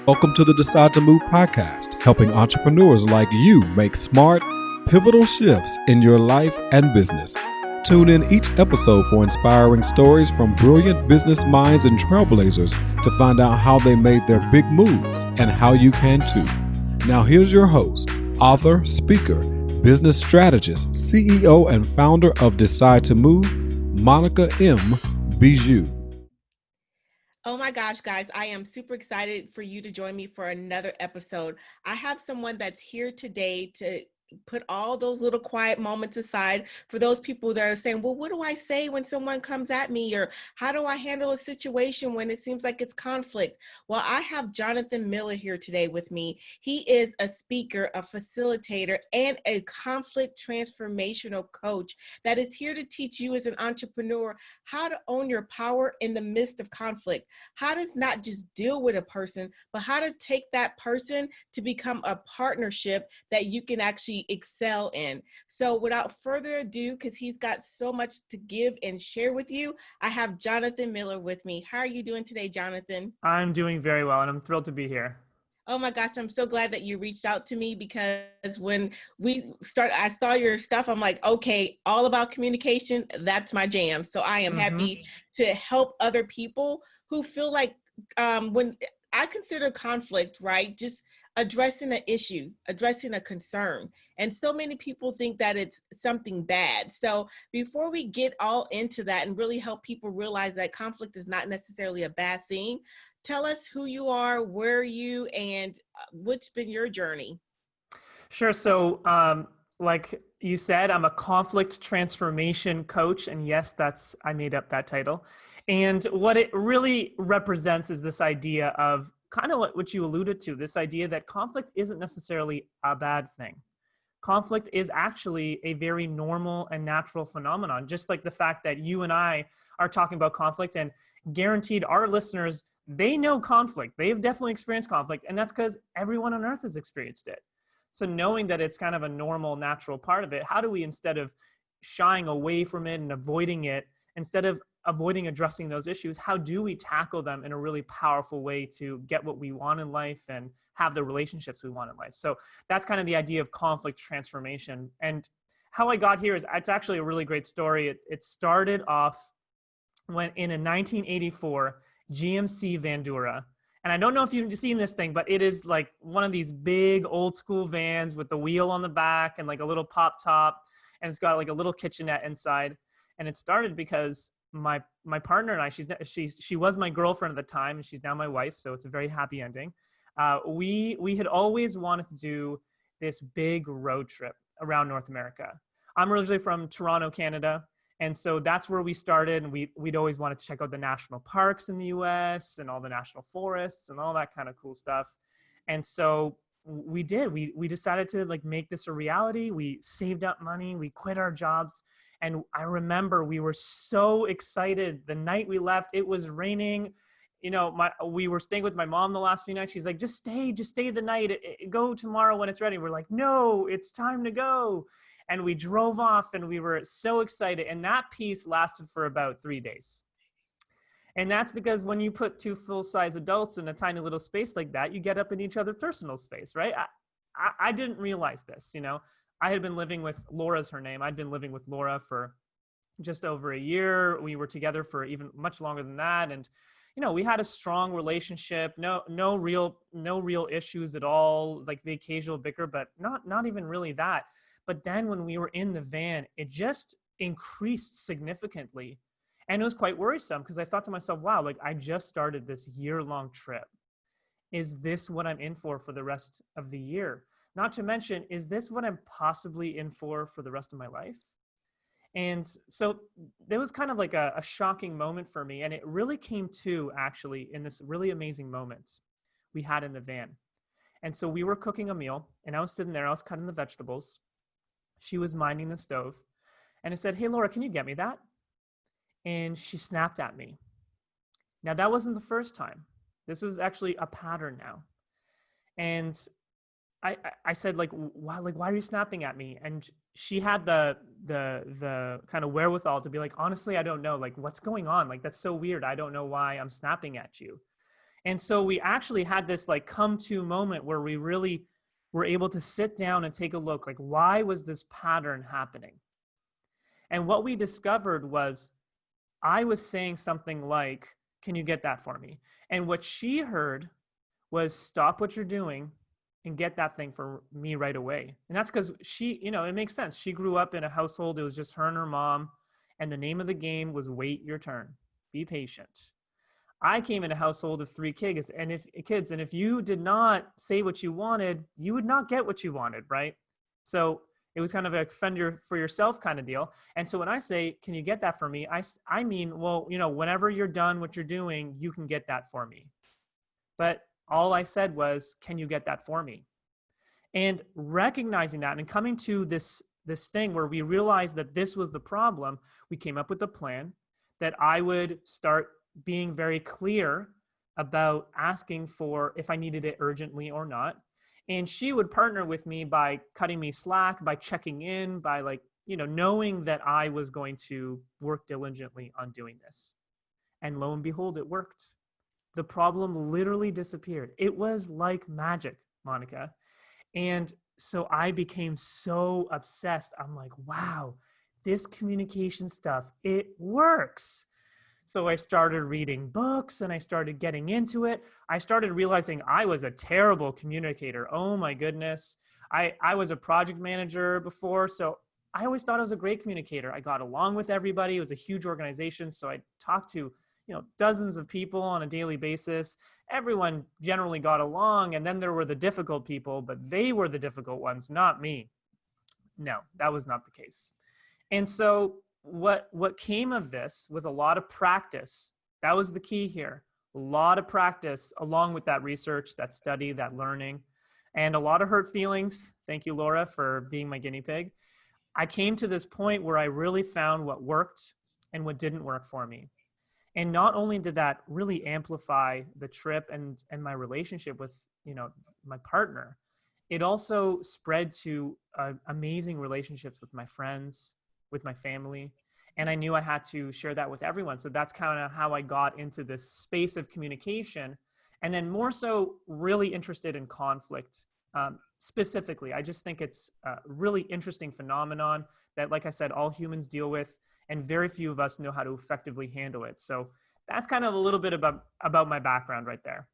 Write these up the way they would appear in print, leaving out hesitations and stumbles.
Welcome to the Decide to Move podcast, helping entrepreneurs like you make smart, pivotal shifts in your life and business. Tune in each episode for inspiring stories from brilliant business minds and trailblazers to find out how they made their big moves and how you can too. Now here's your host, author, speaker, business strategist, CEO, and founder of Decide to Move, Monica M. Bijou. Oh my gosh, guys, I am super excited for you to join me for another episode. I have someone that's here today to put all those little quiet moments aside for those people that are saying, well, what do I say when someone comes at me? Or how do I handle a situation when it seems like it's conflict? Well, I have Jonathan Miller here today with me. He is a speaker, a facilitator, and a conflict transformational coach that is here to teach you as an entrepreneur how to own your power in the midst of conflict. How to not just deal with a person, but how to take that person to become a partnership that you can actually excel in. So without further ado, because he's got so much to give and share with you, I have Jonathan Miller with me. How are you doing today, Jonathan? I'm doing very well, and I'm thrilled to be here. Oh my gosh, I'm so glad that you reached out to me because when I saw your stuff, I'm like, okay, all about communication, that's my jam. So I am happy to help other people who feel like when I consider conflict, right, just addressing an issue, addressing a concern. And so many people think that it's something bad. So before we get all into that and really help people realize that conflict is not necessarily a bad thing, tell us who you are, where are you, and what's been your journey? Sure. So, like you said, I'm a conflict transformation coach. And yes, I made up that title. And what it really represents is this idea of kind of what you alluded to, this idea that conflict isn't necessarily a bad thing. Conflict is actually a very normal and natural phenomenon, just like the fact that you and I are talking about conflict, and guaranteed our listeners, they know conflict. They've definitely experienced conflict, and that's because everyone on earth has experienced it. So knowing that it's kind of a normal, natural part of it, how do we, instead of shying away from it and avoiding it, instead of avoiding addressing those issues, how do we tackle them in a really powerful way to get what we want in life and have the relationships we want in life? So that's kind of the idea of conflict transformation. And how I got here is, it's actually a really great story. It started off when in a 1984 GMC Vandura. And I don't know if you've seen this thing, but it is like one of these big old school vans with the wheel on the back and like a little pop top. And it's got like a little kitchenette inside. And it started because my partner and I, she was my girlfriend at the time, and she's now my wife. So it's a very happy ending. We had always wanted to do this big road trip around North America. I'm originally from Toronto, Canada. And so that's where we started. And we'd always wanted to check out the national parks in the US and all the national forests and all that kind of cool stuff. And so we did. We decided to like make this a reality. We saved up money. We quit our jobs. And I remember we were so excited the night we left. It was raining. We were staying with my mom the last few nights. She's like, just stay the night. Go tomorrow when it's ready. We're like, no, it's time to go. And we drove off and we were so excited. And that piece lasted for about 3 days. And that's because when you put two full-size adults in a tiny little space like that, you get up in each other's personal space, right? I didn't realize this, I had been living with, Laura's her name. I'd been living with Laura for just over a year. We were together for even much longer than that. And, we had a strong relationship, no real issues at all, like the occasional bicker, but not even really that. But then when we were in the van, it just increased significantly. And it was quite worrisome because I thought to myself, wow, like I just started this year-long trip. Is this what I'm in for the rest of the year? Not to mention, is this what I'm possibly in for the rest of my life? And so there was kind of like a shocking moment for me. And it really came to actually in this really amazing moment we had in the van. And so we were cooking a meal and I was sitting there, I was cutting the vegetables. She was minding the stove. And I said, hey, Laura, can you get me that? And she snapped at me. Now, that wasn't the first time. This is actually a pattern now. And I said, why are you snapping at me? And she had the kind of wherewithal to be like, honestly, I don't know, like, what's going on? Like, that's so weird. I don't know why I'm snapping at you. And so we actually had this like come to moment where we really were able to sit down and take a look, like, why was this pattern happening? And what we discovered was I was saying something like, can you get that for me? And what she heard was, stop what you're doing and get that thing for me right away. And that's because she, it makes sense. She grew up in a household, it was just her and her mom. And the name of the game was wait your turn, be patient. I came in a household of 3 kids, and if you did not say what you wanted, you would not get what you wanted, right? So it was kind of a fend for yourself kind of deal. And so when I say, can you get that for me? I mean, well, whenever you're done what you're doing, you can get that for me. But all I said was, can you get that for me? And recognizing that and coming to this thing where we realized that this was the problem, we came up with a plan that I would start being very clear about asking for if I needed it urgently or not. And she would partner with me by cutting me slack, by checking in, by knowing that I was going to work diligently on doing this. And lo and behold, it worked. The problem literally disappeared. It was like magic, Monica. And so I became so obsessed. I'm like, wow, this communication stuff, it works. So I started reading books and I started getting into it. I started realizing I was a terrible communicator. Oh my goodness. I was a project manager before, so I always thought I was a great communicator. I got along with everybody. It was a huge organization, so I talked to dozens of people on a daily basis. Everyone generally got along, and then there were the difficult people, but they were the difficult ones, not me. No, that was not the case. And so what came of this, with a lot of practice, that was the key here. A lot of practice along with that research, that study, that learning, and a lot of hurt feelings. Thank you, Laura, for being my guinea pig. I came to this point where I really found what worked and what didn't work for me. And not only did that really amplify the trip and my relationship with, my partner, it also spread to amazing relationships with my friends, with my family. And I knew I had to share that with everyone. So that's kind of how I got into this space of communication. And then more so really interested in conflict. Specifically, I just think it's a really interesting phenomenon that, like I said, all humans deal with, and very few of us know how to effectively handle it. So that's kind of a little bit about my background right there.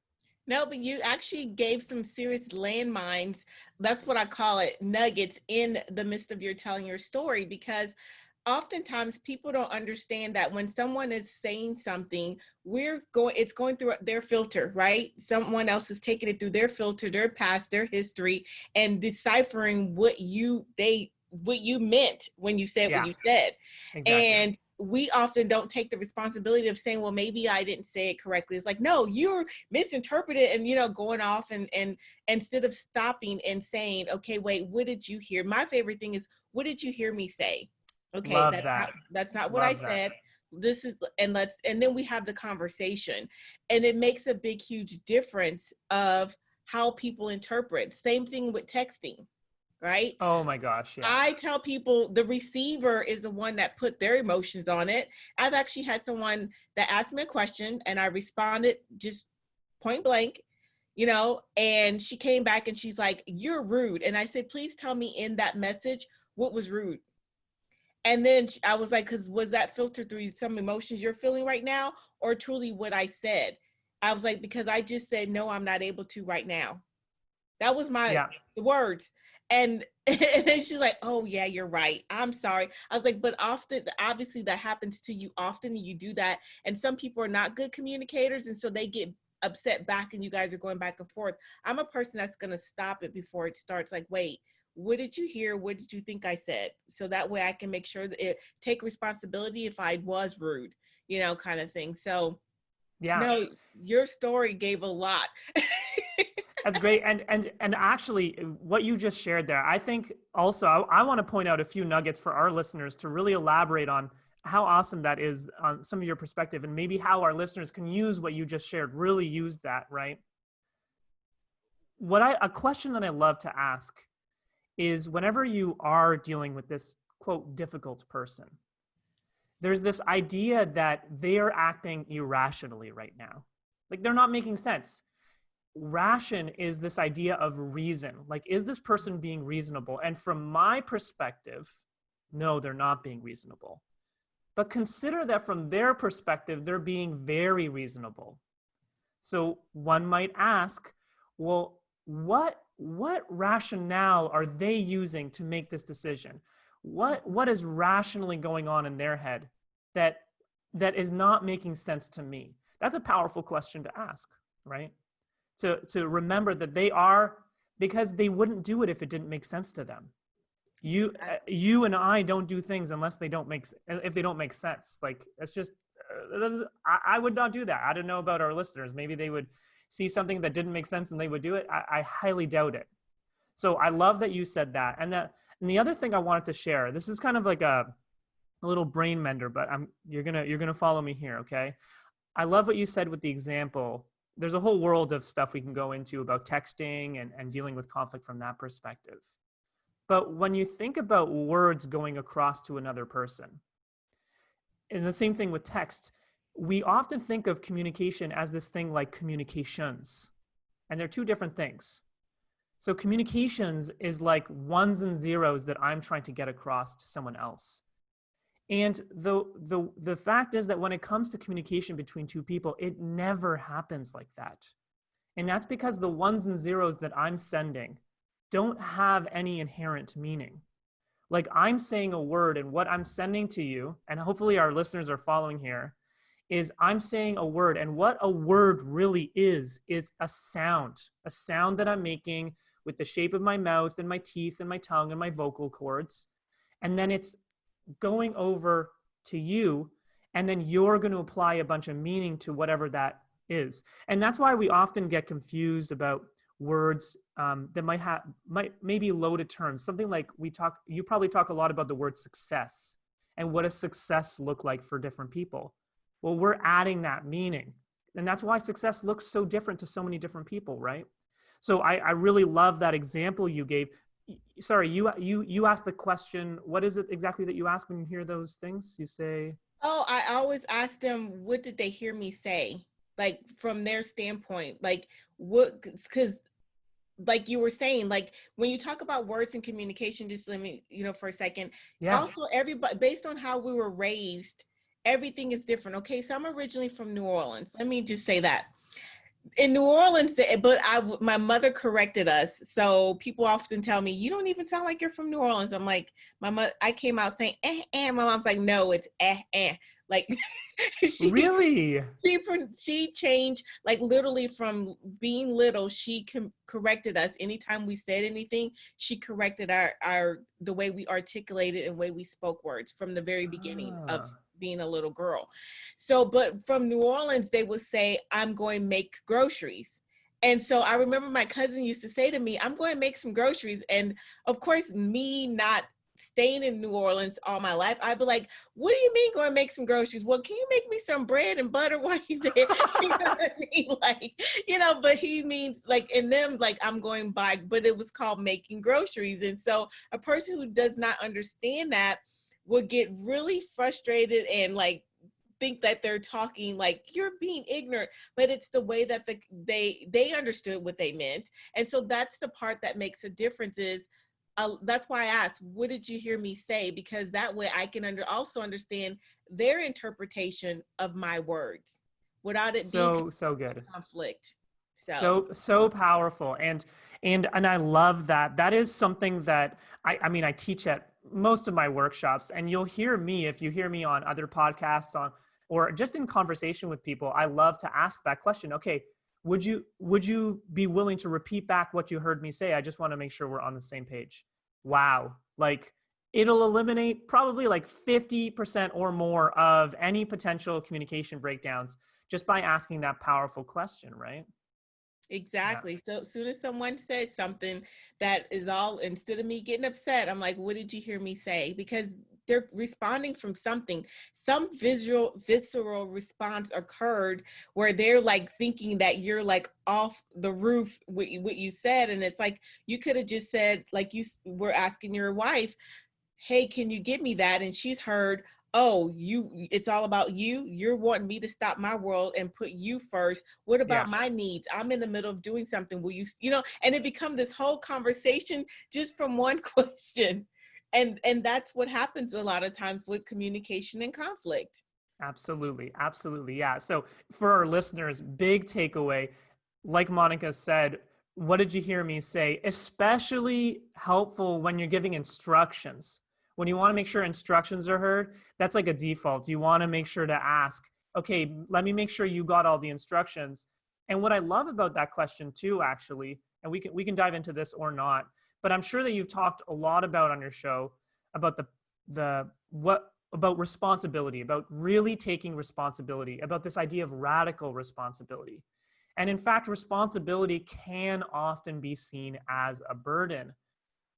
No, but you actually gave some serious landmines. That's what I call it, nuggets in the midst of your telling your story, because oftentimes people don't understand that when someone is saying something, it's going through their filter, right? Someone else is taking it through their filter, their past, their history, and deciphering what you meant when you said what you said. Exactly. And we often don't take the responsibility of saying, well, maybe I didn't say it correctly. It's like, no, you're misinterpreted, and going off and instead of stopping and saying, okay, wait, what did you hear? My favorite thing is, what did you hear me say? Okay, that's not what I said. This is, and then we have the conversation, and it makes a big, huge difference of how people interpret. Same thing with texting, right? Oh my gosh, yeah. I tell people the receiver is the one that put their emotions on it. I've actually had someone that asked me a question and I responded just point blank, and she came back and she's like, you're rude. And I said, please tell me in that message what was rude. And then I was like, because was that filtered through some emotions you're feeling right now, or truly what I said? I was like, because I just said, no, I'm not able to right now. That was the words. And then she's like, oh yeah, you're right. I'm sorry. I was like, but often, obviously that happens to you often, and you do that. And some people are not good communicators, and so they get upset back and you guys are going back and forth. I'm a person that's going to stop it before it starts. Like, wait, what did you hear? What did you think I said? So that way I can make sure that take responsibility if I was rude, kind of thing. So yeah, no, your story gave a lot. That's great. And actually what you just shared there, I think also I want to point out a few nuggets for our listeners to really elaborate on how awesome that is on some of your perspective, and maybe how our listeners can use what you just shared, really use that, right? A question that I love to ask is, whenever you are dealing with this, quote, difficult person, there's this idea that they are acting irrationally right now. Like they're not making sense. Ration is this idea of reason. Like, is this person being reasonable? And from my perspective, no, they're not being reasonable. But consider that from their perspective, they're being very reasonable. So one might ask, well, what rationale are they using to make this decision? What is rationally going on in their head that is not making sense to me? That's a powerful question to ask, right? To remember that they are, because they wouldn't do it if it didn't make sense to them. You and I don't do things unless if they don't make sense. Like, it's just, I would not do that. I don't know about our listeners. Maybe they would see something that didn't make sense and they would do it. I highly doubt it. So I love that you said that. And the other thing I wanted to share, this is kind of like a little brain mender, but you're gonna follow me here, okay? I love what you said with the example. There's a whole world of stuff we can go into about texting and dealing with conflict from that perspective. But when you think about words going across to another person, and the same thing with text, we often think of communication as this thing like communications, and they're two different things. So communications is like ones and zeros that I'm trying to get across to someone else. And the fact is that when it comes to communication between two people, it never happens like that. And that's because the ones and zeros that I'm sending don't have any inherent meaning. Like, I'm saying a word, and what I'm sending to you, and hopefully our listeners are following here, is I'm saying a word, and what a word really is a sound that I'm making with the shape of my mouth and my teeth and my tongue and my vocal cords. And then it's going over to you, and then you're going to apply a bunch of meaning to whatever that is. And that's why we often get confused about words that might maybe loaded terms. Something like you probably talk a lot about the word success and what does success look like for different people. Well, we're adding that meaning, and that's why success looks so different to so many different people, right? So I really love that example you gave. Sorry, you asked the question, what is it exactly that you ask when you hear those things? You say, oh, I always ask them, what did they hear me say? Like, from their standpoint, like, what, because like you were saying, like, when you talk about words and communication, just let me, for a second. yeah. Also, everybody, based on how we were raised, everything is different. Okay, so I'm originally from New Orleans. Let me just say that. In New Orleans, but my mother corrected us. So people often tell me, you don't even sound like you're from New Orleans. I'm like, I came out saying, My mom's like, no, it's Like, Really? She changed, like, literally from being little, she corrected us. Anytime we said anything, she corrected the way we articulated and way we spoke words from the very beginning of being a little girl. So, but from New Orleans, they would say, I'm going to make groceries. And so I remember my cousin used to say to me, I'm going to make some groceries. And of course, me not staying in New Orleans all my life, I'd be like, what do you mean going to make some groceries? Well, can you make me some bread and butter while you're there? You know what I mean? Like, but he means like, in them, like, I'm going by, but it was called making groceries. And so a person who does not understand that would get really frustrated and like think that they're talking like you're being ignorant, but it's the way that they understood what they meant. And so that's the part that makes a difference. Is that's why I asked, what did you hear me say? Because that way I can also understand their interpretation of my words without it being so good. Conflict. So powerful. And I love that. That is something that I teach at most of my workshops, and you'll hear me, if you hear me on other podcasts or just in conversation with people, I love to ask that question. Okay, would you be willing to repeat back what you heard me say? I just want to make sure we're on the same page. Wow. Like, it'll eliminate probably like 50% or more of any potential communication breakdowns just by asking that powerful question, right? Exactly. Yeah. So as soon as someone said something that is all, instead of me getting upset, I'm like, what did you hear me say? Because they're responding from something. Some visceral response occurred where they're like thinking that you're like off the roof what you said. And it's like, you could have just said, like you were asking your wife, hey, can you get me that? And she's heard, oh, it's all about you. You're wanting me to stop my world and put you first. What about Yeah. my needs? I'm in the middle of doing something. Will you, and it become this whole conversation just from one question. And that's what happens a lot of times with communication and conflict. Absolutely. Absolutely. Yeah. So for our listeners, big takeaway, like Monica said, what did you hear me say? Especially helpful when you're giving instructions. When you want to make sure instructions are heard, that's like a default. You want to make sure to ask, okay, let me make sure you got all the instructions. And what I love about that question too, actually, and we can dive into this or not, but I'm sure that you've talked a lot about on your show about the what about responsibility, about really taking responsibility, about this idea of radical responsibility. And in fact, responsibility can often be seen as a burden.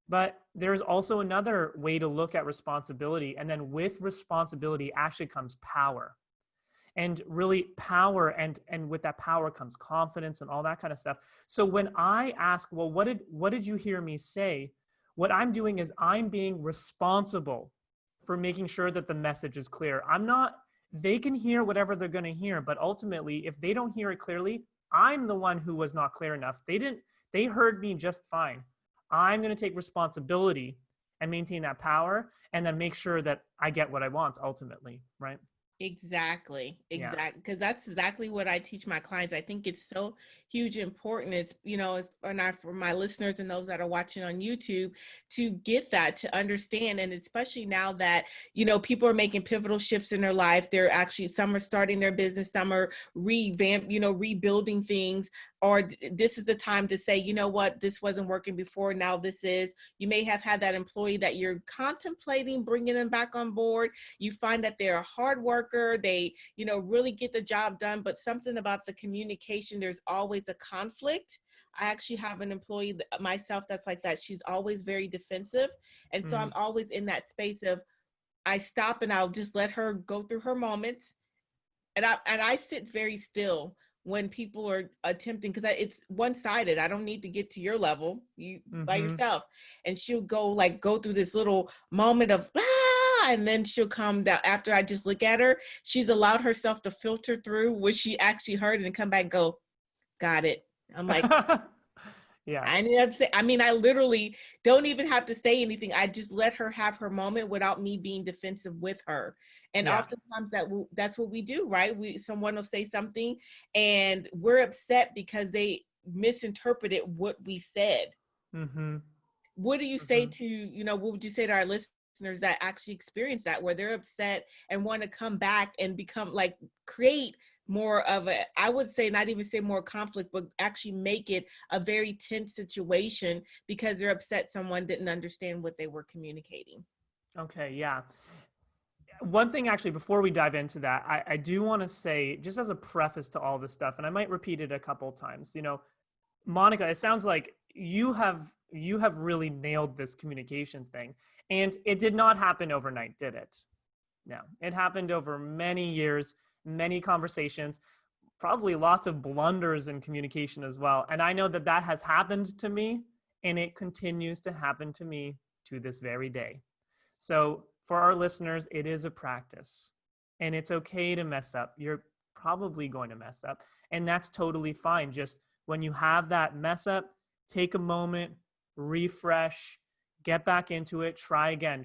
But there's also another way to look at responsibility. And then with responsibility actually comes power. And really power, and with that power comes confidence and all that kind of stuff. So when I ask, well, what did you hear me say? What I'm doing is I'm being responsible for making sure that the message is clear. They can hear whatever they're going to hear, but ultimately, if they don't hear it clearly, I'm the one who was not clear enough. They heard me just fine. I'm going to take responsibility and maintain that power and then make sure that I get what I want ultimately, right? Exactly. Yeah. Because that's exactly what I teach my clients. I think it's so huge important. For my listeners and those that are watching on YouTube to get that, to understand. And especially now that, people are making pivotal shifts in their life. They're actually, some are starting their business, some are rebuilding things, or this is the time to say, you know what, this wasn't working before. Now this is. You may have had that employee that you're contemplating bringing them back on board. You find that they're a hard worker. They, really get the job done, but something about the communication, there's always a conflict. I actually have an employee myself that's like that. She's always very defensive. And so I'm always in that space of, I stop and I'll just let her go through her moments. And I sit very still when people are attempting, because it's one-sided. I don't need to get to your level, you by yourself. And she'll go through this little moment of and then she'll come down. After I just look at her, she's allowed herself to filter through what she actually heard and come back and go, got it. I'm like, Yeah. I ended up saying, I literally don't even have to say anything. I just let her have her moment without me being defensive with her. And Yeah. oftentimes that's what we do, right? Someone will say something and we're upset because they misinterpreted what we said. What do you say to, what would you say to our listeners that actually experience that, where they're upset and want to come back and become create more of I would say, not even say more conflict, but actually make it a very tense situation because they're upset someone didn't understand what they were communicating? Okay. Yeah. One thing actually, before we dive into that, I do want to say, just as a preface to all this stuff, and I might repeat it a couple of times, Monica, it sounds like you have really nailed this communication thing. And it did not happen overnight, did it? No, it happened over many years, many conversations, probably lots of blunders in communication as well. And I know that has happened to me, and it continues to happen to me to this very day. So for our listeners, it is a practice, and it's okay to mess up. You're probably going to mess up, and that's totally fine. Just when you have that mess up, take a moment, refresh, get back into it, try again,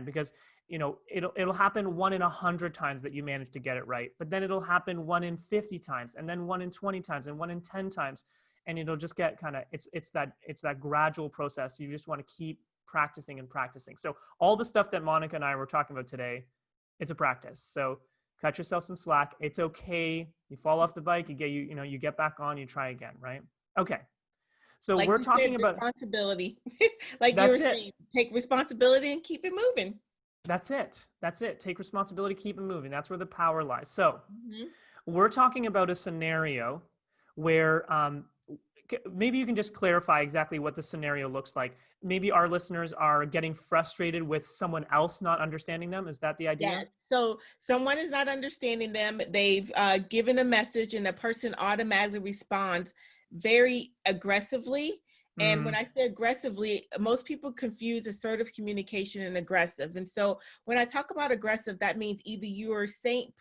because it'll happen 1 in 100 times that you manage to get it right, but then it'll happen 1 in 50 times, and then 1 in 20 times, and 1 in 10 times, and it'll just get it's that gradual process. You just want to keep practicing and practicing. So all the stuff that Monica and I were talking about today, it's a practice. So cut yourself some slack. It's okay. You fall off the bike, you get back on, you try again, right? Okay. So we're talking about responsibility. Like you were saying, take responsibility and keep it moving. That's it. Take responsibility, keep it moving. That's where the power lies. So we're talking about a scenario where maybe you can just clarify exactly what the scenario looks like. Maybe our listeners are getting frustrated with someone else not understanding them. Is that the idea? Yes. So someone is not understanding them. They've given a message and the person automatically responds very aggressively. And when I say aggressively, most people confuse assertive communication and aggressive. And so when I talk about aggressive, that means either you are saying,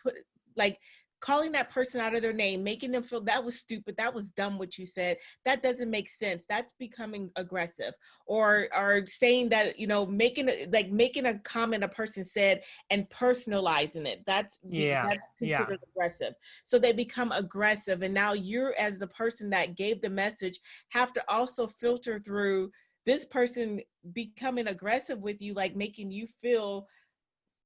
calling that person out of their name, making them feel that was stupid, that was dumb what you said, that doesn't make sense. That's becoming aggressive. Or saying that, making a comment a person said and personalizing it. That's considered aggressive. So they become aggressive. And now you're, as the person that gave the message, have to also filter through this person becoming aggressive with you, like making you feel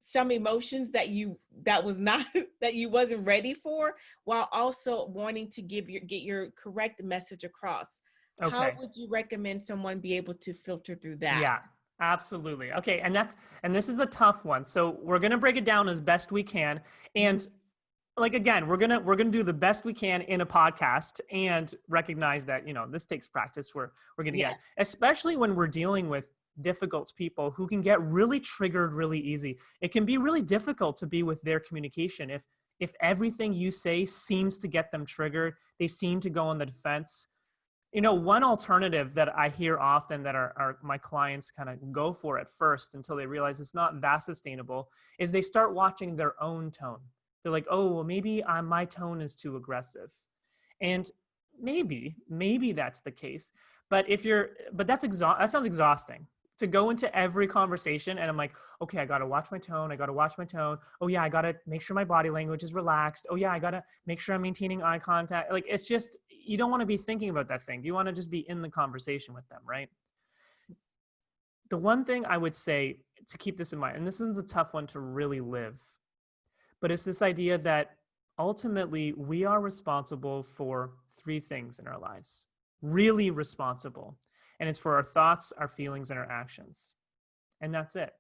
some emotions that you wasn't ready for, while also wanting to get your correct message across. Okay. How would you recommend someone be able to filter through that? Yeah, absolutely. Okay. And this is a tough one. So we're going to break it down as best we can. And again, we're going to do the best we can in a podcast, and recognize that, this takes practice. We're going to get, especially when we're dealing with difficult people who can get really triggered really easy. It can be really difficult to be with their communication. If everything you say seems to get them triggered, they seem to go on the defense. One alternative that I hear often that my clients kind of go for at first until they realize it's not that sustainable is they start watching their own tone. They're like, oh, well, maybe my tone is too aggressive. And maybe that's the case. But that sounds exhausting. To go into every conversation and I'm like, okay, I got to watch my tone. Oh yeah, I got to make sure my body language is relaxed. Oh yeah, I got to make sure I'm maintaining eye contact. It's just, you don't want to be thinking about that thing. You want to just be in the conversation with them, right? The one thing I would say to keep this in mind, and this is a tough one to really live, but it's this idea that ultimately we are responsible for 3 things in our lives, really responsible. And it's for our thoughts, our feelings, and our actions. And that's it.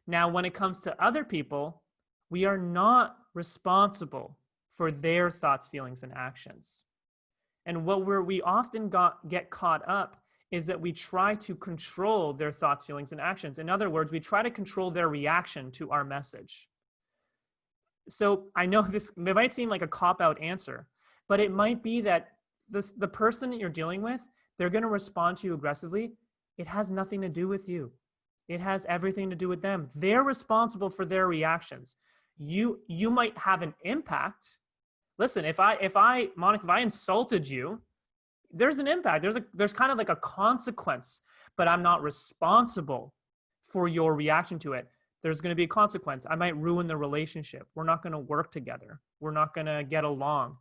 Now, when it comes to other people, we are not responsible for their thoughts, feelings, and actions. And what we often get caught up is that we try to control their thoughts, feelings, and actions. In other words, we try to control their reaction to our message. So I know it might seem like a cop-out answer, but it might be that the person that you're dealing with, they're going to respond to you aggressively. It has nothing to do with you. It has everything to do with them. They're responsible for their reactions. You might have an impact. Listen, Monica, if I insulted you, there's an impact. There's kind of like a consequence, but I'm not responsible for your reaction to it. There's going to be a consequence. I might ruin the relationship. We're not going to work together. We're not going to get along.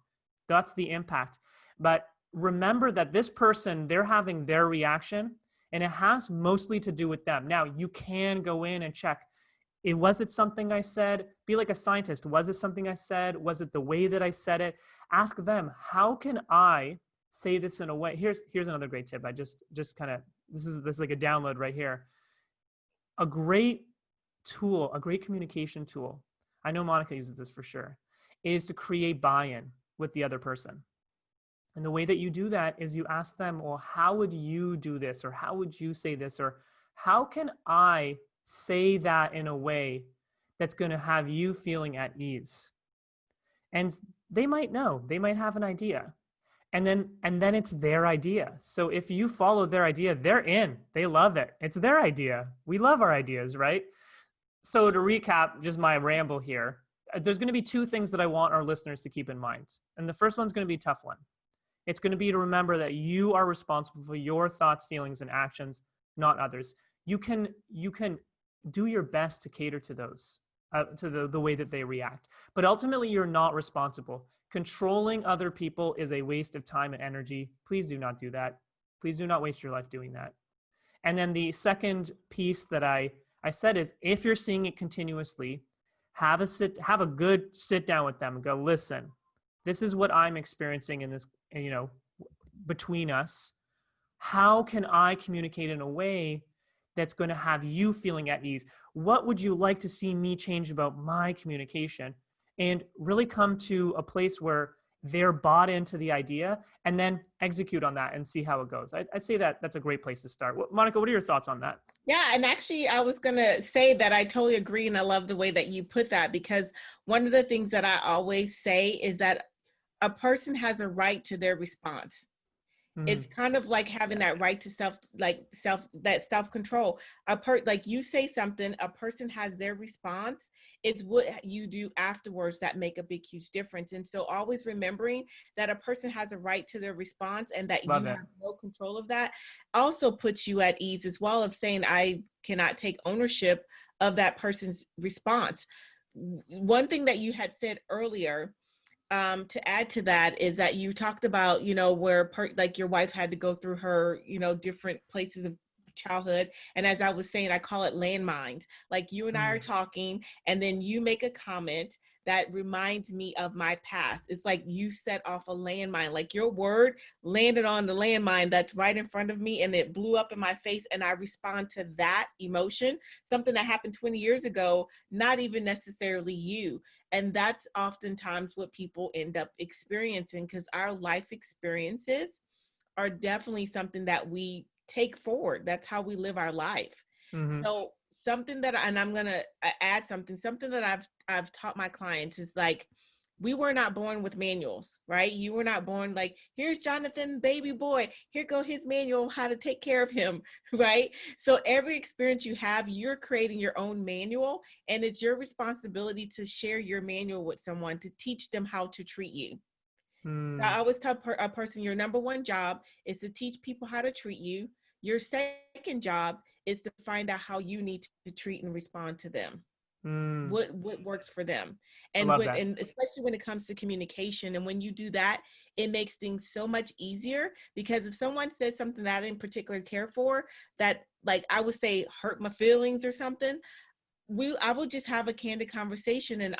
That's the impact. But remember that this person, they're having their reaction, and it has mostly to do with them. Now, you can go in and check, was it something I said? Be like a scientist. Was it something I said? Was it the way that I said it? Ask them, how can I say this in a way? Here's another great tip. I just kind of, this is like a download right here. A great tool, a great communication tool, I know Monica uses this for sure, is to create buy-in with the other person. And the way that you do that is you ask them, well, how would you do this? Or how would you say this? Or how can I say that in a way that's going to have you feeling at ease? And they might know, they might have an idea. And then it's their idea. So if you follow their idea, they're in, they love it. It's their idea. We love our ideas, right? So to recap, just my ramble here, there's going to be 2 things that I want our listeners to keep in mind. And the first one's going to be a tough one. It's going to be to remember that you are responsible for your thoughts, feelings, and actions, not others. You can do your best to cater to those, to the way that they react. But ultimately, you're not responsible. Controlling other people is a waste of time and energy. Please do not do that. Please do not waste your life doing that. And then the second piece that I said is, if you're seeing it continuously, have a good sit down with them and go, listen, this is what I'm experiencing in this, between us. How can I communicate in a way that's going to have you feeling at ease? What would you like to see me change about my communication? And really come to a place where they're bought into the idea, and then execute on that and see how it goes. I'd say that's a great place to start. Monica, what are your thoughts on that? Yeah, and actually, I was going to say that I totally agree, and I love the way that you put that, because one of the things that I always say is that a person has a right to their response. It's kind of like having that right to self-control. Like you say something, a person has their response. It's what you do afterwards that make a big, huge difference. And so always remembering that a person has a right to their response and that you have no control of that also puts you at ease as well, of saying, I cannot take ownership of that person's response. One thing that you had said earlier, to add to that, is that you talked about, where like your wife had to go through her, different places of childhood. And as I was saying, I call it landmines. Like you and I are talking, and then you make a comment that reminds me of my past. It's like you set off a landmine, like your word landed on the landmine that's right in front of me, and it blew up in my face. And I respond to that emotion, something that happened 20 years ago, not even necessarily you. And that's oftentimes what people end up experiencing, because our life experiences are definitely something that we take forward. That's how we live our life. So something that, and I'm going to add something that I've taught my clients is like, we were not born with manuals, right? You were not born like, here's Jonathan, baby boy, here go his manual, how to take care of him, right? So every experience you have, you're creating your own manual, and it's your responsibility to share your manual with someone, to teach them how to treat you. I always tell a person, your number one job is to teach people how to treat you. Your second job is to find out how you need to treat and respond to them. What works for them. And and especially when it comes to communication. And when you do that, it makes things so much easier, because if someone says something that I didn't particularly care for, that, like, I would say hurt my feelings or something, I will just have a candid conversation. And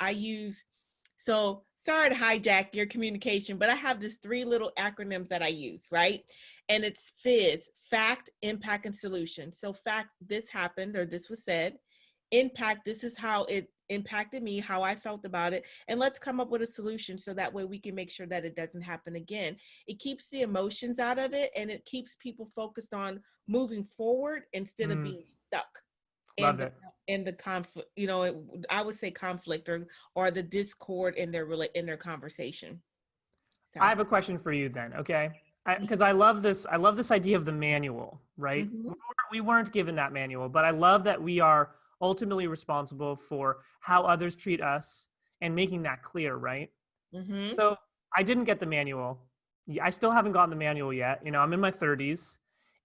so sorry to hijack your communication, but I have this 3 little acronyms that I use, right? And it's FIZ, fact, impact, and solution. So fact, this happened, or this was said. Impact, this is how it impacted me, how I felt about it. And let's come up with a solution, so that way we can make sure that it doesn't happen again. It keeps the emotions out of it, and it keeps people focused on moving forward instead of being stuck in the conflict, I would say conflict, or the discord in their conversation. So. I have a question for you then, okay? Because I love this idea of the manual, right? We weren't given that manual, but I love that we are ultimately responsible for how others treat us and making that clear, right? So I didn't get the manual. I still haven't gotten the manual yet. I'm in my 30s.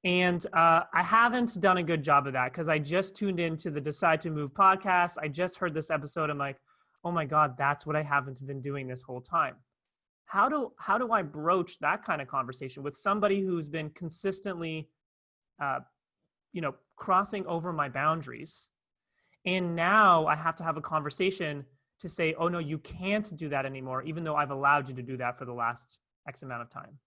And I haven't done a good job of that, because I just tuned into the Decide to Move podcast. I just heard this episode. I'm like, oh my God, that's what I haven't been doing this whole time. How do I broach that kind of conversation with somebody who's been consistently, crossing over my boundaries? And now I have to have a conversation to say, oh no, you can't do that anymore, even though I've allowed you to do that for the last X amount of time.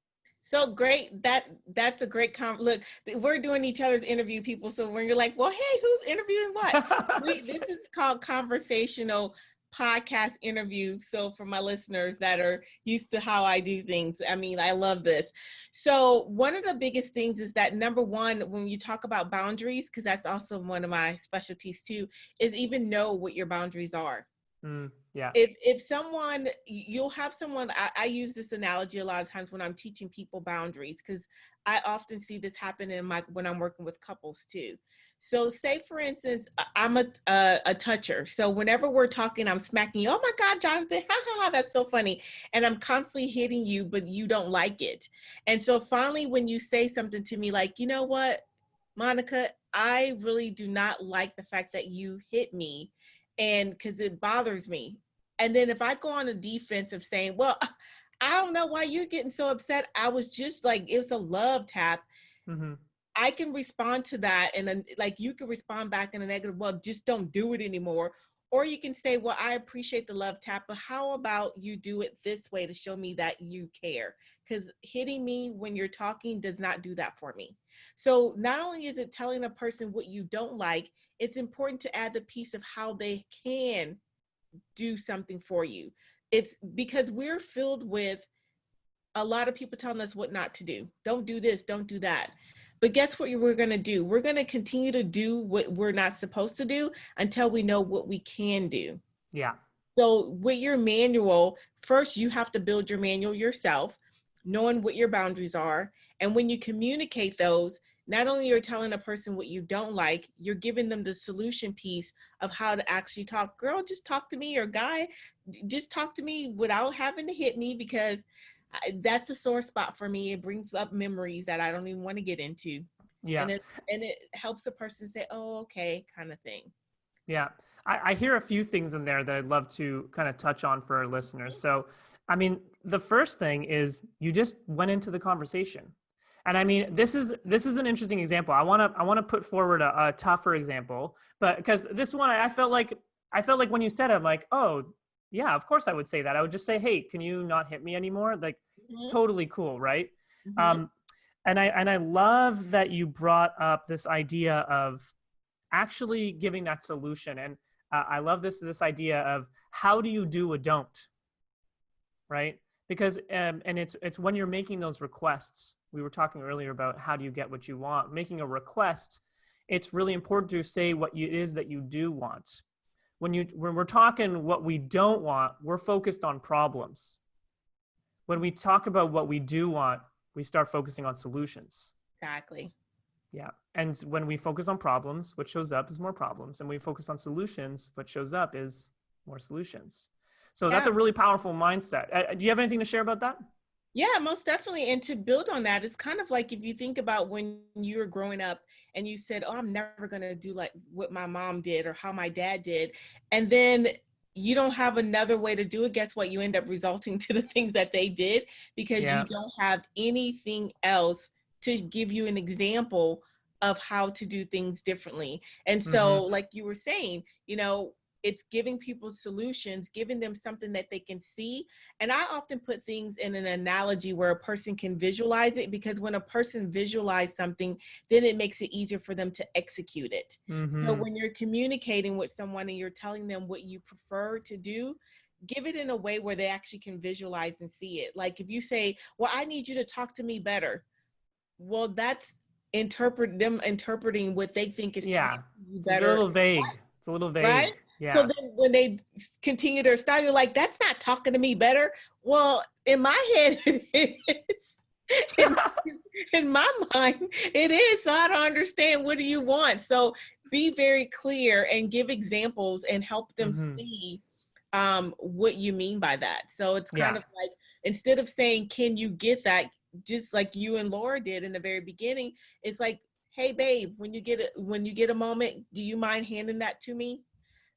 So great. That's a great look, we're doing each other's interview, people. So when you're like, well, hey, who's interviewing what? This is called conversational podcast interview. So for my listeners that are used to how I do things, I mean, I love this. So one of the biggest things is that, number one, when you talk about boundaries, because that's also one of my specialties too, is even know what your boundaries are. Yeah. If someone, you'll have someone, I use this analogy a lot of times when I'm teaching people boundaries, because I often see this happen when I'm working with couples too. So say, for instance, I'm a toucher. So whenever we're talking, I'm smacking you. Oh my God, Jonathan, ha ha ha, that's so funny. And I'm constantly hitting you, but you don't like it. And so finally, when you say something to me like, you know what, Monica, I really do not like the fact that you hit me, and because it bothers me. And then if I go on the defense of saying, well, I don't know why you're getting so upset, I was just like, it was a love tap. I can respond to that, and then like you can respond back in a negative, well, just don't do it anymore. Or you can say, well, I appreciate the love tap, but how about you do it this way to show me that you care? Because hitting me when you're talking does not do that for me. So not only is it telling a person what you don't like, it's important to add the piece of how they can do something for you. It's because we're filled with a lot of people telling us what not to do. Don't do this, don't do that. But guess what we're going to do? We're going to continue to do what we're not supposed to do until we know what we can do. Yeah. So with your manual, first you have to build your manual yourself, knowing what your boundaries are. And when you communicate those, not only you're telling a person what you don't like, you're giving them the solution piece of how to actually talk. Girl, just talk to me, or guy, just talk to me without having to hit me, because that's a sore spot for me. It brings up memories that I don't even want to get into. Yeah. And it helps a person say, oh, okay, kind of thing. Yeah. I hear a few things in there that I'd love to kind of touch on for our listeners. So, I mean, the first thing is you just went into the conversation. And I mean, this is an interesting example. I want to put forward a tougher example, but because this one, I felt like when you said it, I'm like, oh yeah, of course I would say that. I would just say, hey, can you not hit me anymore? Like, totally cool, right? And I love that you brought up this idea of actually giving that solution. And I love this idea of how do you do a don't, right? Because and it's when you're making those requests. We were talking earlier about how do you get what you want. Making a request, it's really important to say what it is that you do want. When we're talking what we don't want, we're focused on problems. When we talk about what we do want, we start focusing on solutions. Exactly. Yeah. And when we focus on problems, what shows up is more problems. And when we focus on solutions, what shows up is more solutions. So that's a really powerful mindset. Do you have anything to share about that? Yeah, most definitely. And to build on that, it's kind of like if you think about when you were growing up and you said, oh, I'm never going to do like what my mom did or how my dad did. And then you don't have another way to do it. Guess what? You end up resulting to the things that they did, because you don't have anything else to give you an example of how to do things differently. And so, like you were saying, it's giving people solutions, giving them something that they can see. And I often put things in an analogy where a person can visualize it, because when a person visualizes something, then it makes it easier for them to execute it. So when you're communicating with someone and you're telling them what you prefer to do, give it in a way where they actually can visualize and see it. Like if you say, well, I need you to talk to me better. Well, that's interpreting what they think is talking to you better. It's a little vague. It's a little vague. Right? Yeah. So then when they continue their style, you're like, that's not talking to me better. Well, in my head, it is. In my mind, it is. So I don't understand. What do you want? So be very clear and give examples and help them see what you mean by that. So it's kind of like, instead of saying, can you get that? Just like you and Laura did in the very beginning, it's like, hey babe, when you get a moment, do you mind handing that to me?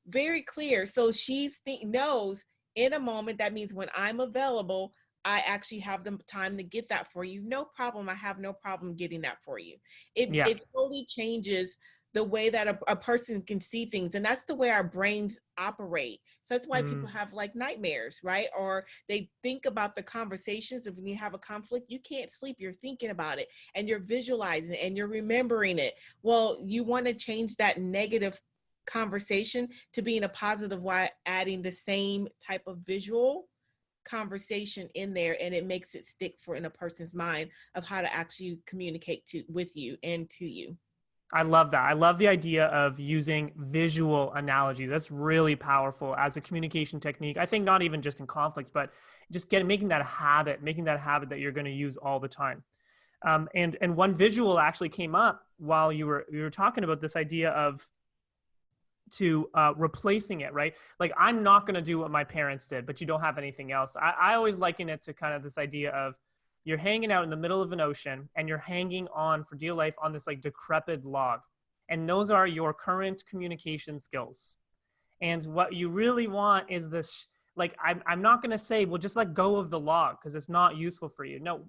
Very clear. So she knows in a moment, that means when I'm available, I actually have the time to get that for you. No problem. I have no problem getting that for you. It totally changes the way that a person can see things. And that's the way our brains operate. So that's why people have like nightmares, right? Or they think about the conversations. If when you have a conflict, you can't sleep. You're thinking about it and you're visualizing it and you're remembering it. Well, you want to change that negative conversation to being a positive while adding the same type of visual conversation in there, and it makes it stick in a person's mind of how to actually communicate with you and to you. I love that. I love the idea of using visual analogies. That's really powerful as a communication technique. I think not even just in conflicts, but just making that a habit that you're going to use all the time. And one visual actually came up while you were talking about this idea of replacing it, right? Like, I'm not going to do what my parents did, but you don't have anything else. I always liken it to kind of this idea of you're hanging out in the middle of an ocean and you're hanging on for dear life on this like decrepit log. And those are your current communication skills. And what you really want is this, like, I'm not going to say, well, just let go of the log because it's not useful for you. No,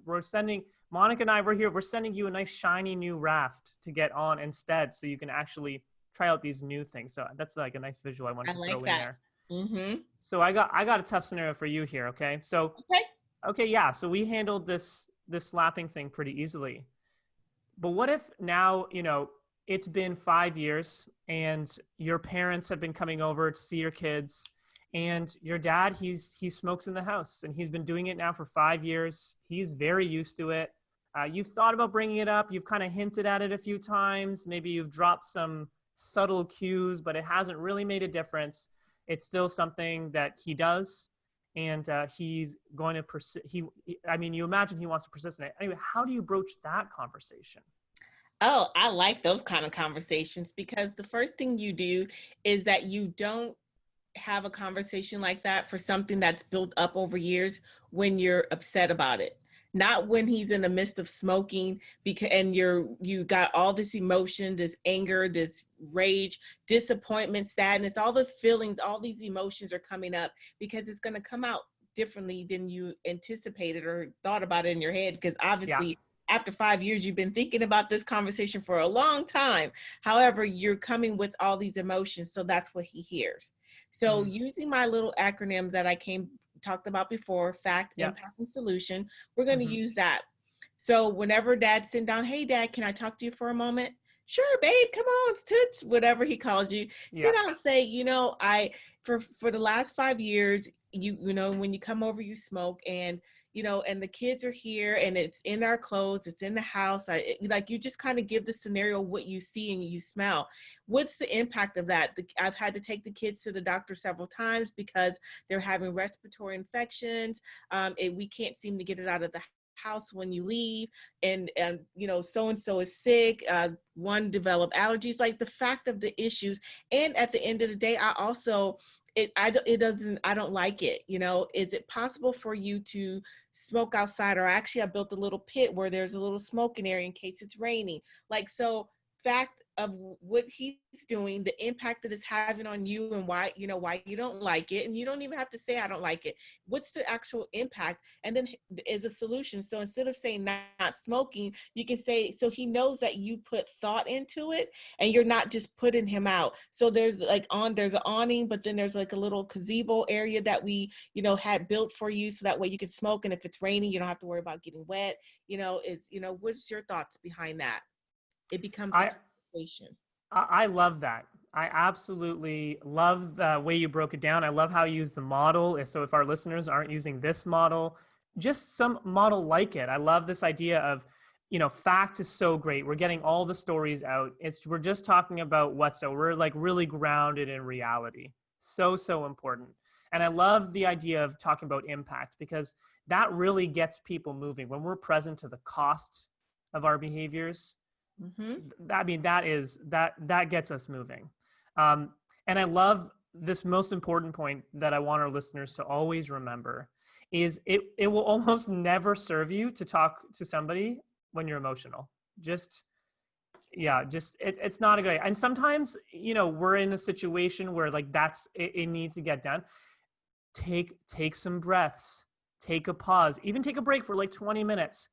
Monica and I, we're sending you a nice shiny new raft to get on instead, so you can actually try out these new things. So that's like a nice visual I wanted to throw in there. So I got a tough scenario for you here. Okay. So, okay. Yeah. So we handled this slapping thing pretty easily, but what if now, it's been 5 years and your parents have been coming over to see your kids, and your dad, he smokes in the house, and he's been doing it now for 5 years. He's very used to it. You've thought about bringing it up. You've kind of hinted at it a few times. Maybe you've dropped some subtle cues, but it hasn't really made a difference. It's still something that he does. and he's going to I mean, you imagine he wants to persist in it. Anyway, how do you broach that conversation? Oh, I like those kind of conversations, because the first thing you do is that you don't have a conversation like that for something that's built up over years when you're upset about it. Not when he's in the midst of smoking, because and you got all this emotion, this anger, this rage, disappointment, sadness, all the feelings, all these emotions are coming up because it's going to come out differently than you anticipated or thought about it in your head, because Yeah. obviously after 5 years you've been thinking about this conversation for a long time. However, you're coming with all these emotions, so that's what he hears. So using my little acronym that I talked about before, fact, Yeah. impact, and solution, we're going to use that. So whenever dad's sitting down, hey dad, can I talk to you for a moment? Sure, babe, come on, toots, whatever he calls you. Yeah. Sit down and say, I for the last 5 years, you know, when you come over, you smoke, and and the kids are here, and it's in our clothes, it's in the house. Like, you just kind of give the scenario what you see and you smell. What's the impact of that? I've had to take the kids to the doctor several times because they're having respiratory infections. We can't seem to get it out of the house when you leave, and so and so is sick. One developed allergies. Like, the fact of the issues, and at the end of the day, I also I don't like it. Is it possible for you to smoke outside? Or actually, I built a little pit where there's a little smoking area in case it's raining. Like, so fact of what he's doing, the impact that it's having on you, and why you don't like it. And you don't even have to say I don't like it. What's the actual impact? And then is a solution. So instead of saying not smoking, you can say, so he knows that you put thought into it, and you're not just putting him out. So there's an awning, but then there's like a little gazebo area that we had built for you, so that way you can smoke, and if it's raining, you don't have to worry about getting wet. What's your thoughts behind that? It becomes a conversation. I love that. I absolutely love the way you broke it down. I love how you use the model. So if our listeners aren't using this model, just some model like it. I love this idea of, facts is so great. We're getting all the stories out. We're just talking about we're like really grounded in reality. So, so important. And I love the idea of talking about impact, because that really gets people moving. When we're present to the cost of our behaviors, I mean, that gets us moving. And I love this most important point that I want our listeners to always remember is it will almost never serve you to talk to somebody when you're emotional. It's not a good idea. And sometimes, we're in a situation where like it needs to get done. Take some breaths, take a pause, even take a break for like 20 minutes.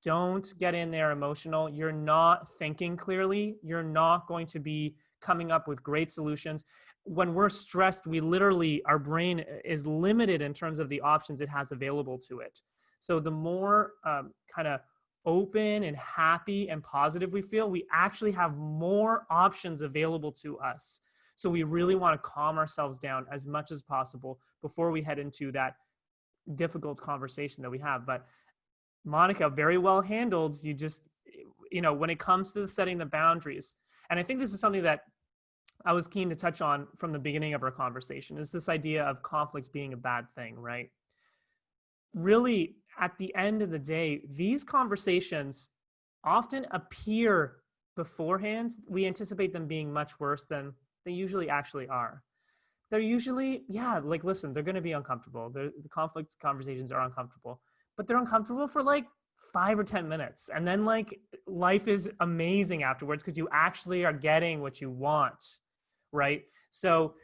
Don't get in there emotional. You're not thinking clearly. You're not going to be coming up with great solutions. When we're stressed, our brain is limited in terms of the options it has available to it. So the more kind of open and happy and positive we feel, we actually have more options available to us. So we really want to calm ourselves down as much as possible before we head into that difficult conversation that we have. But Monica, very well handled. You just, when it comes to setting the boundaries, and I think this is something that I was keen to touch on from the beginning of our conversation, is this idea of conflict being a bad thing, right? Really, at the end of the day, these conversations often appear beforehand. We anticipate them being much worse than they usually actually are. They're usually, listen, they're going to be uncomfortable. The conflict conversations are uncomfortable. But they're uncomfortable for like 5 or 10 minutes. And then like life is amazing afterwards, because you actually are getting what you want, right? So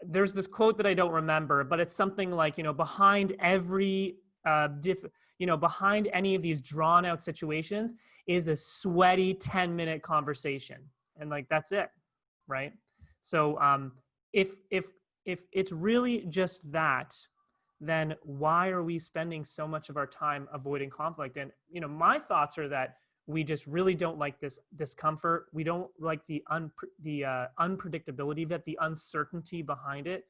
there's this quote that I don't remember, but it's something like, behind every, behind any of these drawn out situations is a sweaty 10-minute conversation. And like, that's it, right? So if it's really just that, then why are we spending so much of our time avoiding conflict? And, my thoughts are that we just really don't like this discomfort. We don't like the unpredictability of it, the uncertainty behind it.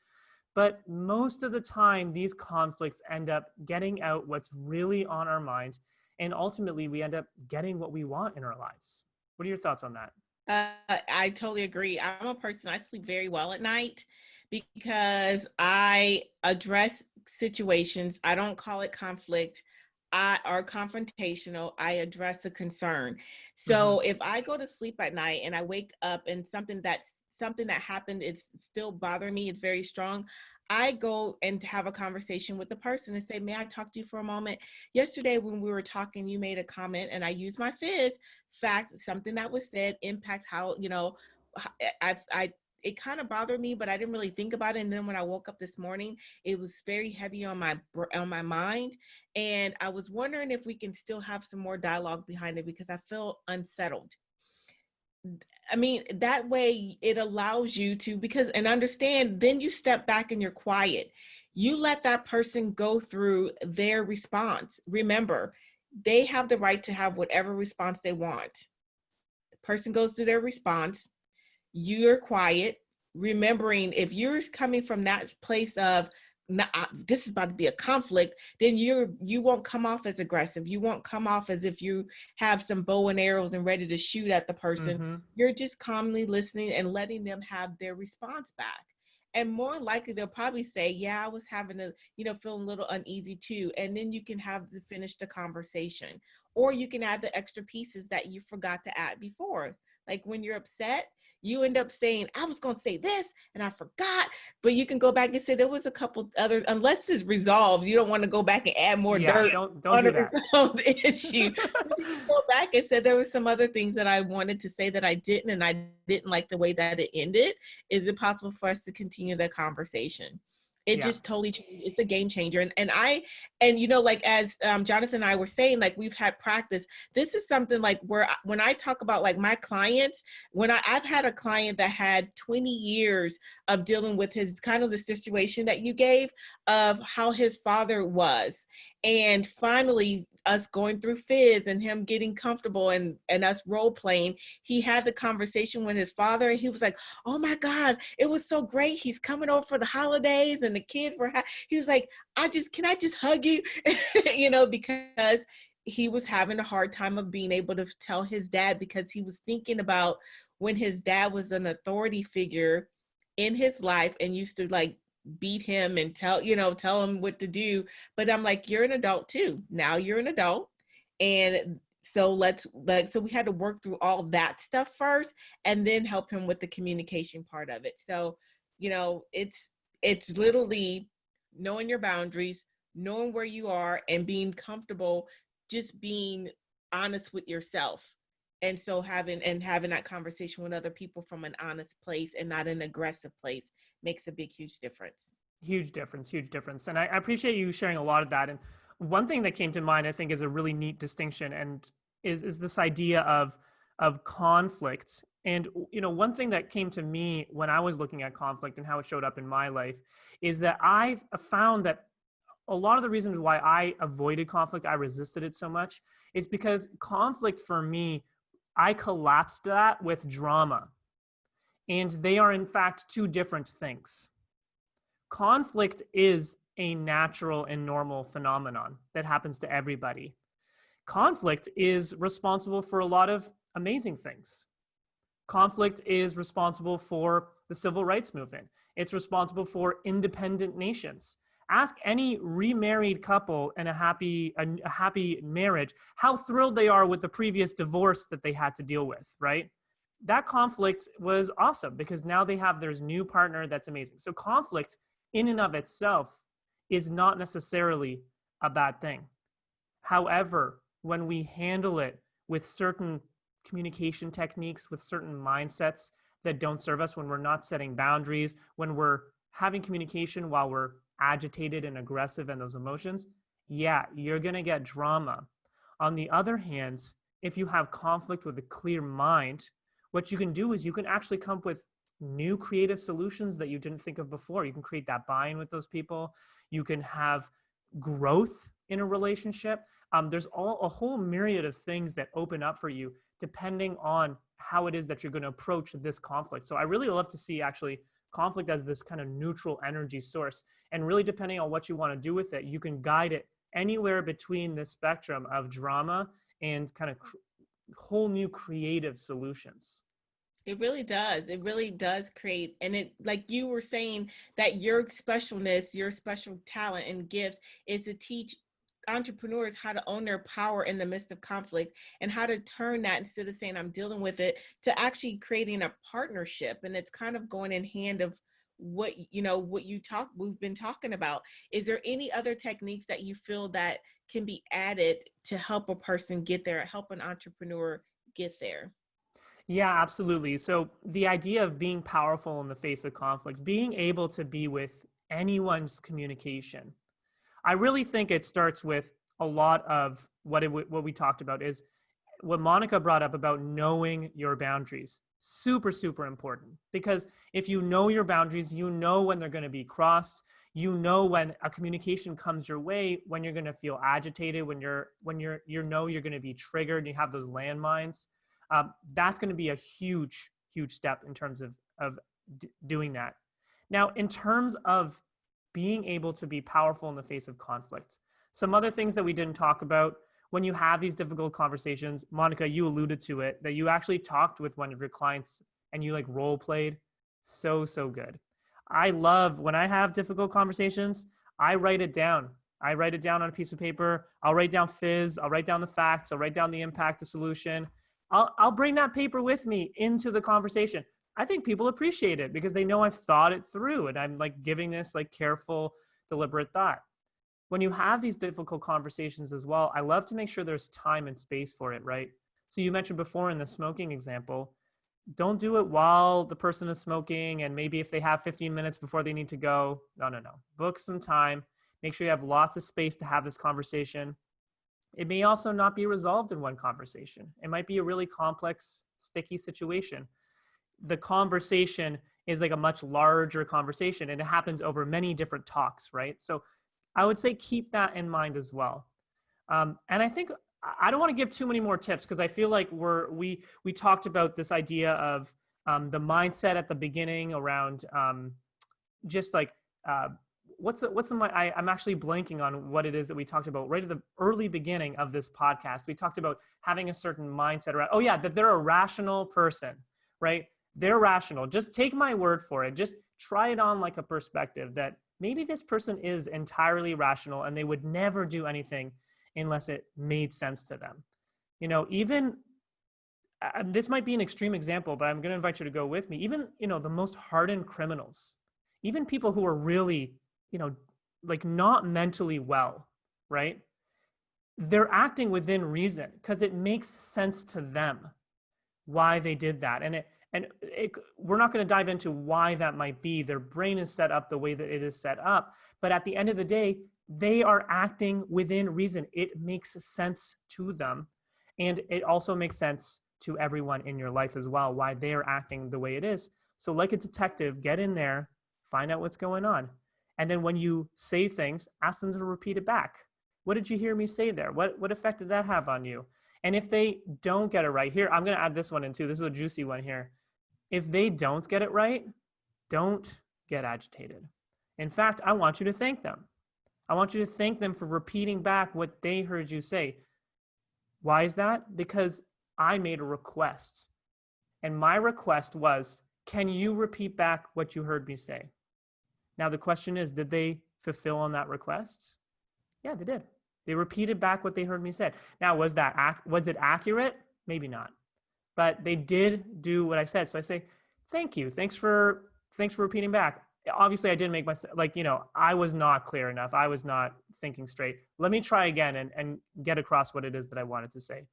But most of the time, these conflicts end up getting out what's really on our mind. And ultimately, we end up getting what we want in our lives. What are your thoughts on that? I totally agree. I'm a person, I sleep very well at night, because I address situations, I don't call it conflict, are confrontational. I address a concern. Mm-hmm. So if I go to sleep at night and I wake up and something that happened is still bothering me, it's very strong, I go and have a conversation with the person and say, may I talk to you for a moment? Yesterday when we were talking, you made a comment and I used my fizz fact, something that was said impact how, I it kind of bothered me, but I didn't really think about it. And then when I woke up this morning, it was very heavy on my mind, and I was wondering if we can still have some more dialogue behind it because I feel unsettled. I mean, that way it allows you to, because, and understand, then you step back and you're quiet. You let that person go through their response. Remember, they have the right to have whatever response they want. The person goes through their response. You're quiet, remembering if you're coming from that place of this is about to be a conflict, then you won't come off as aggressive. You won't come off as if you have some bow and arrows and ready to shoot at the person. Mm-hmm. You're just calmly listening and letting them have their response back. And more likely they'll probably say, yeah, I was having feeling a little uneasy too. And then you can finish the conversation. Or you can add the extra pieces that you forgot to add before. Like when you're upset, you end up saying, I was going to say this and I forgot, but you can go back and say there was a couple other, unless it's resolved, you don't want to go back and add more Yeah, dirt don't on do a that. resolved issue. But you can go back and say there were some other things that I wanted to say that I didn't, and I didn't like the way that it ended. Is it possible for us to continue the conversation? It Yeah. just totally changed. It's a game changer. And like as Jonathan and I were saying, like we've had practice. This is something like where when I talk about like my clients, when I've had a client that had 20 years of dealing with his kind of the situation that you gave of how his father was. And finally us going through fizz and him getting comfortable and us role playing, he had the conversation with his father. And he was like, oh my God, it was so great. He's coming over for the holidays and the kids were, he was like, can I just hug you? Because he was having a hard time of being able to tell his dad, because he was thinking about when his dad was an authority figure in his life and used to like beat him and tell him what to do. But I'm like, you're an adult too. Now you're an adult. And so so we had to work through all that stuff first and then help him with the communication part of it. So, it's literally knowing your boundaries, knowing where you are, and being comfortable just being honest with yourself. And so having that conversation with other people from an honest place and not an aggressive place makes a big, huge difference. Huge difference, huge difference. And I appreciate you sharing a lot of that. And one thing that came to mind, I think, is a really neat distinction, and is this idea of conflict. And one thing that came to me when I was looking at conflict and how it showed up in my life is that I've found that a lot of the reasons why I avoided conflict, I resisted it so much, is because conflict for me, I collapsed that with drama. And they are in fact two different things. Conflict is a natural and normal phenomenon that happens to everybody. Conflict is responsible for a lot of amazing things. Conflict is responsible for the civil rights movement. It's responsible for independent nations. Ask any remarried couple in a happy marriage how thrilled they are with the previous divorce that they had to deal with, right? That conflict was awesome because now they have their new partner that's amazing. So conflict in and of itself is not necessarily a bad thing. However, when we handle it with certain communication techniques, with certain mindsets that don't serve us, when we're not setting boundaries, when we're having communication while we're agitated and aggressive in those emotions, yeah, you're going to get drama. On the other hand, if you have conflict with a clear mind, what you can do is you can actually come up with new creative solutions that you didn't think of before. You can create that buy-in with those people. You can have growth in a relationship. There's a whole myriad of things that open up for you depending on how it is that you're going to approach this conflict. So I really love to see actually conflict as this kind of neutral energy source. And really depending on what you want to do with it, you can guide it anywhere between the spectrum of drama and kind of whole new creative solutions. It really does. It really does create, and it, like you were saying, that your specialness, your special talent and gift is to teach entrepreneurs how to own their power in the midst of conflict, and how to turn that, instead of saying I'm dealing with it, to actually creating a partnership. And it's kind of going in hand of what, we've been talking about. Is there any other techniques that you feel that can be added to help a person get there, help an entrepreneur get there? Yeah, absolutely. So the idea of being powerful in the face of conflict, being able to be with anyone's communication, I really think it starts with a lot of what we talked about is what Monica brought up about knowing your boundaries. Super, super important, because if you know your boundaries, you know when they're going to be crossed. You know when a communication comes your way, when you're going to feel agitated, when you're going to be triggered. You have those landmines. That's going to be a huge, huge step in terms of doing that. Now, in terms of being able to be powerful in the face of conflict, some other things that we didn't talk about: when you have these difficult conversations, Monica, you alluded to it, that you actually talked with one of your clients and you like role played. So, so good. I love when I have difficult conversations, I write it down. I write it down on a piece of paper. I'll write down fizz. I'll write down the facts. I'll write down the impact, the solution. I'll bring that paper with me into the conversation. I think people appreciate it because they know I've thought it through and I'm like giving this like careful, deliberate thought. When you have these difficult conversations as well, I love to make sure there's time and space for it, right? So you mentioned before in the smoking example, don't do it while the person is smoking and maybe if they have 15 minutes before they need to go. No, no, no. Book some time. Make sure you have lots of space to have this conversation. It may also not be resolved in one conversation. It might be a really complex, sticky situation. The conversation is like a much larger conversation and it happens over many different talks, right? So I would say keep that in mind as well. And I think I don't want to give too many more tips because I feel like we talked about this idea of the mindset at the beginning around just like I'm actually blanking on what it is that we talked about right at the early beginning of this podcast. We talked about having a certain mindset around, that they're a rational person, right? They're rational. Just take my word for it. Just try it on like a perspective that maybe this person is entirely rational and they would never do anything unless it made sense to them. Even this might be an extreme example, but I'm going to invite you to go with me. Even, the most hardened criminals, even people who are really, like not mentally well, right? They're acting within reason because it makes sense to them why they did that. We're not going to dive into why that might be. Their brain is set up the way that it is set up. But at the end of the day, they are acting within reason. It makes sense to them. And it also makes sense to everyone in your life as well, why they're acting the way it is. So like a detective, get in there, find out what's going on. And then when you say things, ask them to repeat it back. What did you hear me say there? What effect did that have on you? And if they don't get it right, here, I'm going to add this one in too. This is a juicy one here. If they don't get it right, don't get agitated. In fact, I want you to thank them. I want you to thank them for repeating back what they heard you say. Why is that? Because I made a request. And my request was, can you repeat back what you heard me say? Now the question is, did they fulfill on that request? Yeah, they did. They repeated back what they heard me say. Now, was it accurate? Maybe not. But they did do what I said. So I say, thank you. Thanks for repeating back. Obviously, I didn't make myself, I was not clear enough. I was not thinking straight. Let me try again and get across what it is that I wanted to say.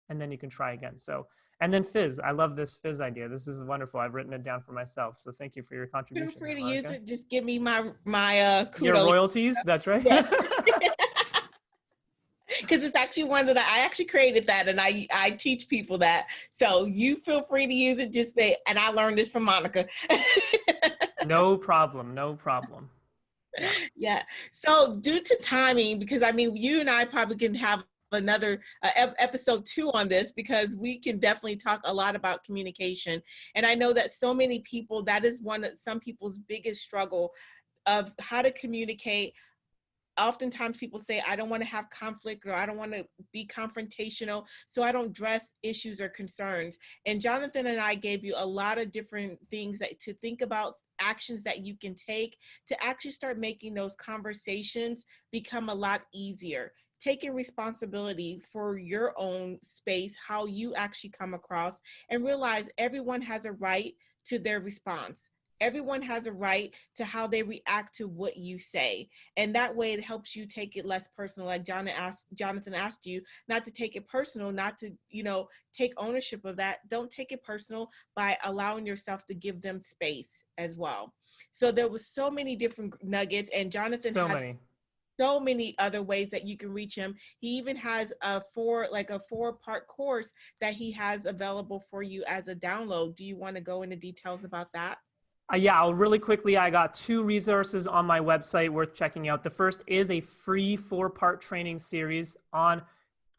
And then you can try again. So, and then fizz. I love this fizz idea. This is wonderful. I've written it down for myself. So thank you for your contribution. Feel free to use it. Just give me my kudos. Your royalties. That's right. Yes. Because it's actually one that I actually created that, and I teach people that. So you feel free to use it. And I learned this from Monica. No problem. Yeah. So due to timing, because you and I probably can have another episode 2 on this, because we can definitely talk a lot about communication. And I know that so many people, that is some people's biggest struggle of how to communicate oftentimes people say, I don't want to have conflict, or I don't want to be confrontational, so I don't address issues or concerns. And Jonathan and I gave you a lot of different things to think about, actions that you can take to actually start making those conversations become a lot easier. Taking responsibility for your own space, how you actually come across, and realize everyone has a right to their response. Everyone has a right to how they react to what you say. And that way it helps you take it less personal. Like Jonathan asked you not to take it personal, not to, take ownership of that. Don't take it personal by allowing yourself to give them space as well. So there was so many different nuggets, and Jonathan had so many other ways that you can reach him. He even has a 4-part course that he has available for you as a download. Do you want to go into details about that? Yeah, I'll really quickly. I got 2 resources on my website worth checking out. The first is a free 4-part training series on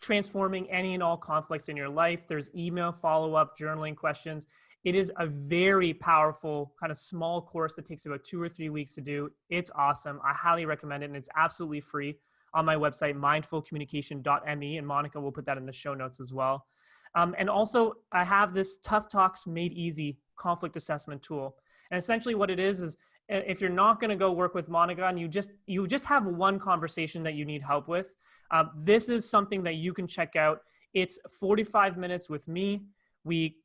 transforming any and all conflicts in your life. There's email follow-up, journaling questions. It is a very powerful kind of small course that takes about 2 or 3 weeks to do. It's awesome. I highly recommend it, and it's absolutely free on my website, mindfulcommunication.me, and Monica will put that in the show notes as well. And also, I have this Tough Talks Made Easy conflict assessment tool. And essentially what it is if you're not going to go work with Monica and you just have one conversation that you need help with, this is something that you can check out. It's 45 minutes with me. We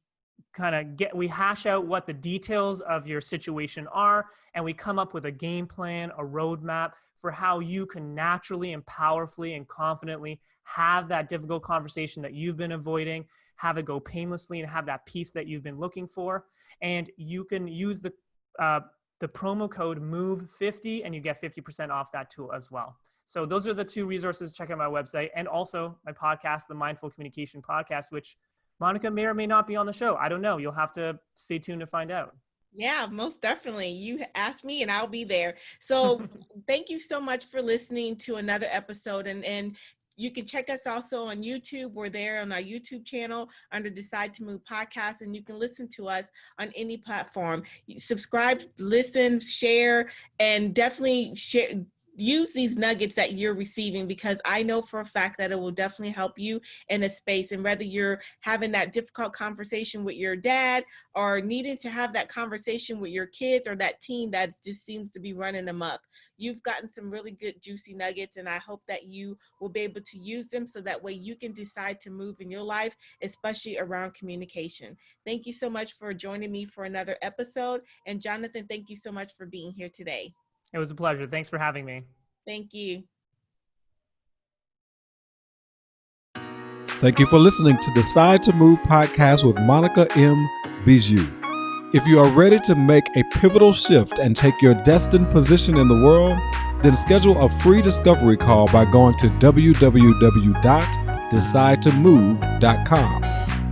hash out what the details of your situation are, and we come up with a game plan, a roadmap for how you can naturally and powerfully and confidently have that difficult conversation that you've been avoiding, have it go painlessly, and have that peace that you've been looking for. And you can use the promo code MOVE50 and you get 50% off that tool as well. So those are the 2 resources. Check out my website, and also my podcast, the Mindful Communication Podcast, which Monica may or may not be on the show. I don't know. You'll have to stay tuned to find out. Yeah, most definitely. You ask me and I'll be there. So thank you so much for listening to another episode. And you can check us also on YouTube. We're there on our YouTube channel under Decide to Move Podcast, and you can listen to us on any platform. Subscribe, listen, share, and definitely use these nuggets that you're receiving, because I know for a fact that it will definitely help you in a space. And whether you're having that difficult conversation with your dad, or needing to have that conversation with your kids, or that teen that just seems to be running amok, you've gotten some really good juicy nuggets, and I hope that you will be able to use them so that way you can decide to move in your life, especially around communication. Thank you so much for joining me for another episode. And Jonathan, thank you so much for being here today. It was a pleasure. Thanks for having me. Thank you. Thank you for listening to Decide to Move Podcast with Monica M. Bijou. If you are ready to make a pivotal shift and take your destined position in the world, then schedule a free discovery call by going to www.decidetomove.com.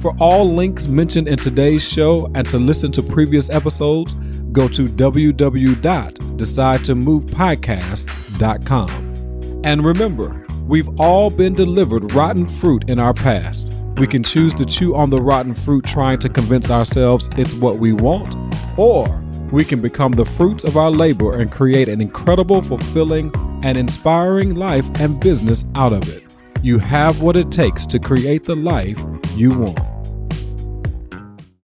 For all links mentioned in today's show and to listen to previous episodes, go to www.decidetomuvepodcast.com. And remember, we've all been delivered rotten fruit in our past. We can choose to chew on the rotten fruit trying to convince ourselves it's what we want, or we can become the fruits of our labor and create an incredible, fulfilling, and inspiring life and business out of it. You have what it takes to create the life you want.